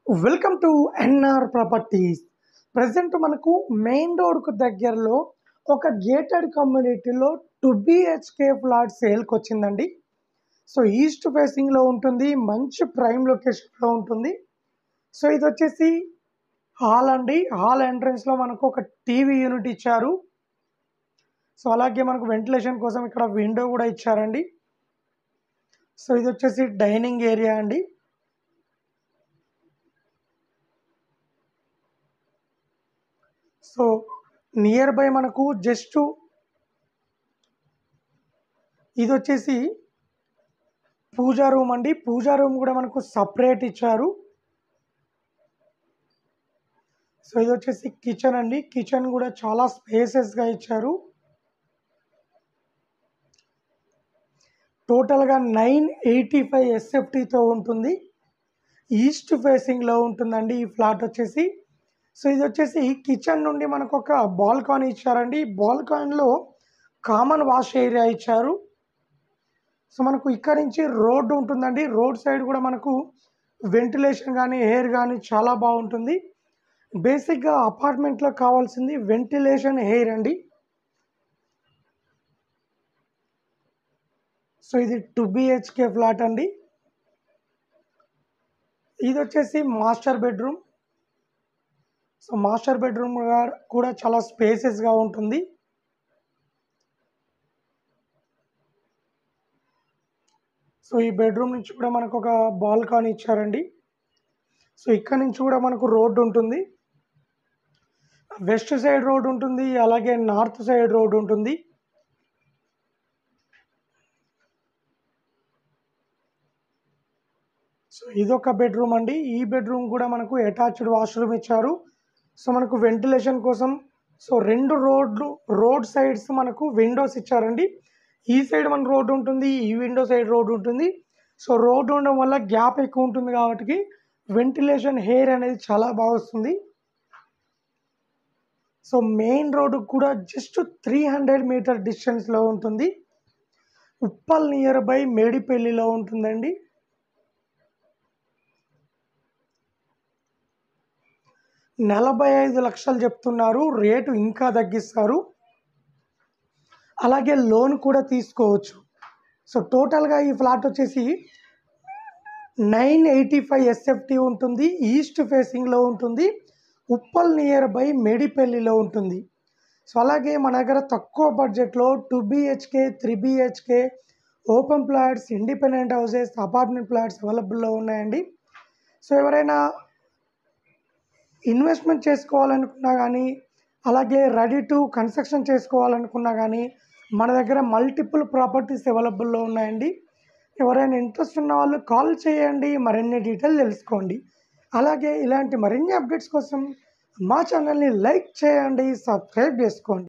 Welcome to NR properties. Present మనకు main రోడ్కు దగ్గరలో ఒక గేటెడ్ కమ్యూనిటీలో 2 BHK ఫ్లాట్ సేల్కి వచ్చిందండి. సో ఈస్ట్ ఫేసింగ్లో ఉంటుంది, మంచి ప్రైమ్ లొకేషన్లో ఉంటుంది. సో ఇది వచ్చేసి హాల్ అండి. హాల్ ఎంట్రన్స్లో మనకు ఒక టీవీ యూనిట్ ఇచ్చారు. సో అలాగే మనకు వెంటిలేషన్ కోసం ఇక్కడ విండో కూడా ఇచ్చారండి. సో ఇది వచ్చేసి డైనింగ్ ఏరియా అండి. సో నియర్ బై మనకు జస్ట్ ఇది వచ్చేసి పూజా రూమ్ అండి. పూజా రూమ్ కూడా మనకు సపరేట్ ఇచ్చారు. సో ఇది వచ్చేసి కిచెన్ అండి. కిచెన్ కూడా చాలా స్పేసెస్గా ఇచ్చారు. టోటల్గా 985 SFTతో ఉంటుంది. ఈస్ట్ ఫేసింగ్లో ఉంటుందండి ఈ ఫ్లాట్ వచ్చేసి. సో ఇది వచ్చేసి కిచెన్ నుండి మనకు ఒక బాల్కనీ ఇచ్చారండి. బాల్కనీలో కామన్ వాష్ ఏరియా ఇచ్చారు. సో మనకు ఇక్కడ నుంచి రోడ్డు ఉంటుందండి. రోడ్ సైడ్ కూడా మనకు వెంటిలేషన్ కానీ ఎయిర్ కానీ చాలా బాగుంటుంది. బేసిక్గా అపార్ట్మెంట్లో కావాల్సింది వెంటిలేషన్, ఎయిర్ అండి. సో ఇది 2 BHK ఫ్లాట్ అండి. ఇది వచ్చేసి master bedroom. So master bedroom కూడా చాలా స్పేసెస్గా ఉంటుంది. సో ఈ బెడ్రూమ్ నుంచి కూడా మనకు ఒక బాల్కనీ ఇచ్చారండి. సో ఇక్కడ నుంచి కూడా మనకు రోడ్డు ఉంటుంది. వెస్ట్ సైడ్ రోడ్ ఉంటుంది, అలాగే నార్త్ సైడ్ రోడ్ ఉంటుంది. సో ఇదొక బెడ్రూమ్ అండి. ఈ బెడ్రూమ్ కూడా మనకు అటాచ్డ్ వాష్రూమ్ ఇచ్చారు. సో మనకు వెంటిలేషన్ కోసం సో 2 రోడ్ సైడ్స్ మనకు విండోస్ ఇచ్చారండి. ఈ సైడ్ మన రోడ్డు ఉంటుంది, ఈ విండో సైడ్ రోడ్డు ఉంటుంది. సో రోడ్డు ఉండడం వల్ల గ్యాప్ ఎక్కువ ఉంటుంది కాబట్టి వెంటిలేషన్, ఎయిర్ అనేది చాలా బాగా వస్తుంది. సో మెయిన్ రోడ్డు కూడా జస్ట్ 300 మీటర్ డిస్టెన్స్లో ఉంటుంది. ఉప్పల్ నియర్ బై మేడిపల్లిలో ఉంటుందండి. ₹45,00,000 చెప్తున్నారు. రేటు ఇంకా తగ్గిస్తారు. అలాగే లోన్ కూడా తీసుకోవచ్చు. సో టోటల్గా ఈ ఫ్లాట్ వచ్చేసి 985 SFT ఉంటుంది. ఈస్ట్ ఫేసింగ్లో ఉంటుంది. ఉప్పల్ నియర్ బై మేడిపల్లిలో ఉంటుంది. సో అలాగే మన దగ్గర తక్కువ బడ్జెట్లో 2 BHK, 3 BHK open flats, independent houses, apartment flats అవైలబుల్లో ఉన్నాయండి. సో ఎవరైనా ఇన్వెస్ట్మెంట్ చేసుకోవాలనుకున్నా కానీ, అలాగే రెడీ టు కన్స్ట్రక్షన్ చేసుకోవాలనుకున్నా కానీ మన దగ్గర మల్టిపుల్ ప్రాపర్టీస్ అవైలబుల్లో ఉన్నాయండి. ఎవరైనా ఇంట్రెస్ట్ ఉన్న వాళ్ళు కాల్ చేయండి, మరిన్ని డీటెయిల్ తెలుసుకోండి. అలాగే ఇలాంటి మరిన్ని అప్డేట్స్ కోసం మా ఛానల్ని లైక్ చేయండి, సబ్స్క్రైబ్ చేసుకోండి.